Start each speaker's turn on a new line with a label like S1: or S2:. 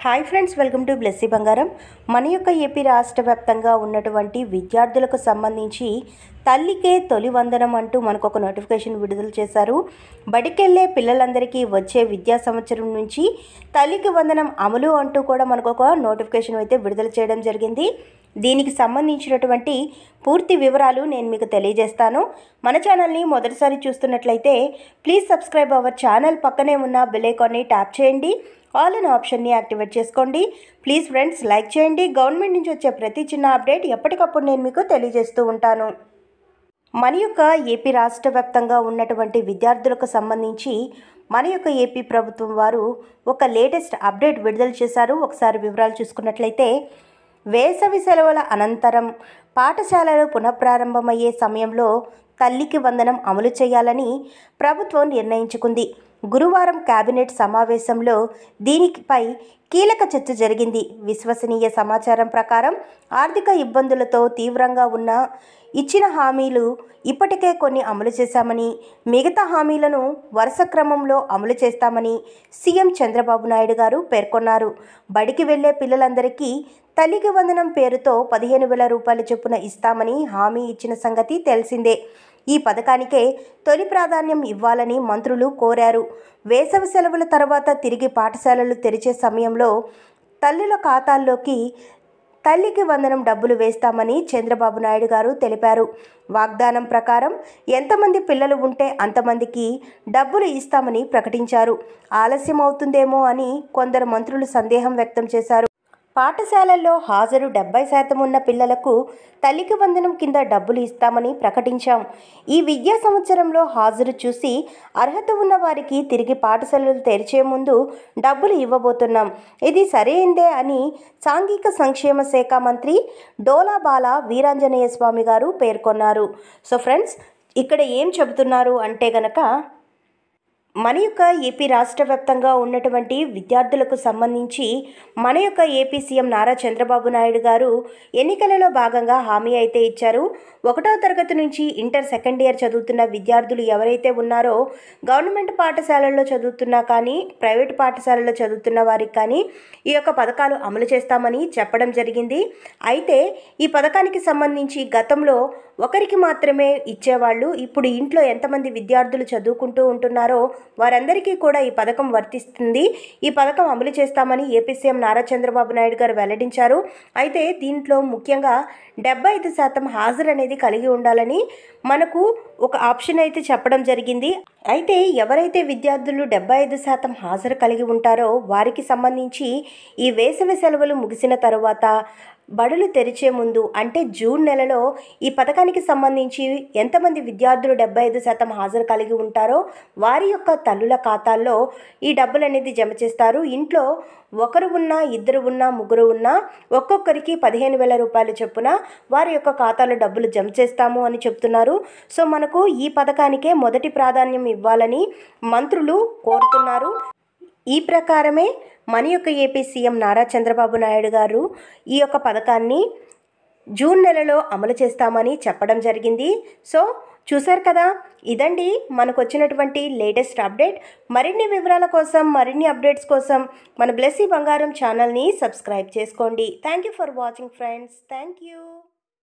S1: Hi friends, welcome to Blessy బంగారం. మన యొక్క ఏపీ రాష్ట్ర వ్యాప్తంగా ఉన్నటువంటి విద్యార్థులకు సంబంధించి తల్లికే తొలి వందనం అంటూ మనకు ఒక నోటిఫికేషన్ విడుదల చేశారు. బడికెళ్ళే పిల్లలందరికీ వచ్చే విద్యా సంవత్సరం నుంచి తల్లికి వందనం అమలు అంటూ కూడా మనకు ఒక నోటిఫికేషన్ అయితే విడుదల చేయడం జరిగింది. దీనికి సంబంధించినటువంటి పూర్తి వివరాలు నేను మీకు తెలియజేస్తాను. మన ఛానల్ని మొదటిసారి చూస్తున్నట్లయితే ప్లీజ్ సబ్స్క్రైబ్ అవర్ ఛానల్. పక్కనే ఉన్న బెల్ ఐకాన్ని ట్యాప్ చేయండి. ఆల్ అనే ఆప్షన్ని యాక్టివేట్ చేసుకోండి. ప్లీజ్ ఫ్రెండ్స్ లైక్ చేయండి. గవర్నమెంట్ నుంచి వచ్చే ప్రతి చిన్న అప్డేట్ ఎప్పటికప్పుడు నేను మీకు తెలియజేస్తూ ఉంటాను. మన యొక్క ఏపీ రాష్ట్ర వ్యాప్తంగా ఉన్నటువంటి విద్యార్థులకు సంబంధించి మన యొక్క ఏపీ ప్రభుత్వం వారు ఒక లేటెస్ట్ అప్డేట్ విడుదల చేశారు. ఒకసారి వివరాలు చూసుకున్నట్లయితే, వేసవి సెలవుల అనంతరం పాఠశాలలు పునఃప్రారంభమయ్యే సమయంలో తల్లికి వందనం అమలు చేయాలని ప్రభుత్వం నిర్ణయించుకుంది. గురువారం కేబినెట్ సమావేశంలో దీనిపై కీలక చర్చ జరిగింది. విశ్వసనీయ సమాచారం ప్రకారం ఆర్థిక ఇబ్బందులతో తీవ్రంగా ఉన్న ఇచ్చిన హామీలు ఇప్పటికే కొన్ని అమలు చేశామని, మిగతా హామీలను వరుస క్రమంలో అమలు చేస్తామని సీఎం చంద్రబాబు నాయుడు గారు పేర్కొన్నారు. బడికి వెళ్లే పిల్లలందరికీ తల్లికి వందనం పేరుతో 15,000 రూపాయల చొప్పున ఇస్తామని హామీ ఇచ్చిన సంగతి తెలిసిందే. ఈ పథకానికే తొలి ప్రాధాన్యం ఇవ్వాలని మంత్రులు కోరారు. వేసవి సెలవుల తర్వాత తిరిగి పాఠశాలలు తెరిచే సమయంలో తల్లుల ఖాతాల్లోకి తల్లికి వందనం డబ్బులు వేస్తామని చంద్రబాబు నాయుడు గారు తెలిపారు. వాగ్దానం ప్రకారం ఎంతమంది పిల్లలు ఉంటే అంతమందికి డబ్బులు ఇస్తామని ప్రకటించారు. ఆలస్యం అవుతుందేమో అని కొందరు మంత్రులు సందేహం వ్యక్తం చేశారు. పాఠశాలల్లో హాజరు 70% ఉన్న పిల్లలకు తల్లికి వందనం కింద డబ్బులు ఇస్తామని ప్రకటించాం. ఈ విద్యా సంవత్సరంలో హాజరు చూసి అర్హత ఉన్న వారికి తిరిగి పాఠశాలలు తెరిచే ముందు డబ్బులు ఇవ్వబోతున్నాం. ఇది సరైందే అని సాంఘిక సంక్షేమ శాఖ మంత్రి డోలా బాల వీరాంజనేయ స్వామి గారు పేర్కొన్నారు. సో ఫ్రెండ్స్, ఇక్కడ ఏం చెబుతున్నారు అంటే గనక, మన యొక్క ఏపీ రాష్ట్ర వ్యాప్తంగా ఉన్నటువంటి విద్యార్థులకు సంబంధించి మన యొక్క ఏపీ సీఎం నారా చంద్రబాబు నాయుడు గారు ఎన్నికలలో భాగంగా హామీ అయితే ఇచ్చారు. 1వ తరగతి నుంచి ఇంటర్ సెకండ్ ఇయర్ చదువుతున్న విద్యార్థులు ఎవరైతే ఉన్నారో, గవర్నమెంట్ పాఠశాలల్లో చదువుతున్నా కానీ ప్రైవేట్ పాఠశాలలో చదువుతున్న వారికి కానీ ఈ యొక్క పథకాలు అమలు చేస్తామని చెప్పడం జరిగింది. అయితే ఈ పథకానికి సంబంధించి గతంలో ఒకరికి మాత్రమే ఇచ్చేవాళ్ళు. ఇప్పుడు ఇంట్లో ఎంతమంది విద్యార్థులు చదువుకుంటూ ఉంటున్నారో వారందరికీ కూడా ఈ పథకం వర్తిస్తుంది. ఈ పథకం అమలు చేస్తామని ఏపీ సీఎం నారా చంద్రబాబు నాయుడు గారు వెల్లడించారు. అయితే దీంట్లో ముఖ్యంగా 75% హాజరు అనేది కలిగి ఉండాలని మనకు ఒక ఆప్షన్ అయితే చెప్పడం జరిగింది. అయితే ఎవరైతే విద్యార్థులు 75% హాజరు కలిగి ఉంటారో వారికి సంబంధించి ఈ వేసవి సెలవులు ముగిసిన తరువాత బడులు తెరిచే ముందు అంటే జూన్ నెలలో ఈ పథకానికి సంబంధించి ఎంతమంది విద్యార్థులు 75% హాజరు కలిగి ఉంటారో వారి యొక్క తల్లుల ఖాతాల్లో ఈ డబ్బులు అనేది జమ చేస్తారు. ఇంట్లో ఒకరు ఉన్నా, ఇద్దరు ఉన్నా, ముగ్గురు ఉన్నా ఒక్కొక్కరికి 15,000 రూపాయల చొప్పున వారి యొక్క ఖాతాలో డబ్బులు జమ చేస్తాము అని చెప్తున్నారు. సో మనకు ఈ పథకానికే మొదటి ప్రాధాన్యం ఇవ్వాలని మంత్రులు కోరుతున్నారు. ఈ ప్రకారమే మన యొక్క ఏపీ సీఎం నారా చంద్రబాబు నాయుడు గారు ఈ యొక్క పథకాన్ని జూన్ నెలలో అమలు చేస్తామని చెప్పడం జరిగింది. సో చూశారు కదా, ఇదండి మనకు వచ్చినటువంటి లేటెస్ట్ అప్డేట్. మరిన్ని వివరాల కోసం, మరిన్ని అప్డేట్స్ కోసం మన బ్లెస్సీ బంగారం ఛానల్ని సబ్స్క్రైబ్ చేసుకోండి. Thank you for watching friends. Thank you.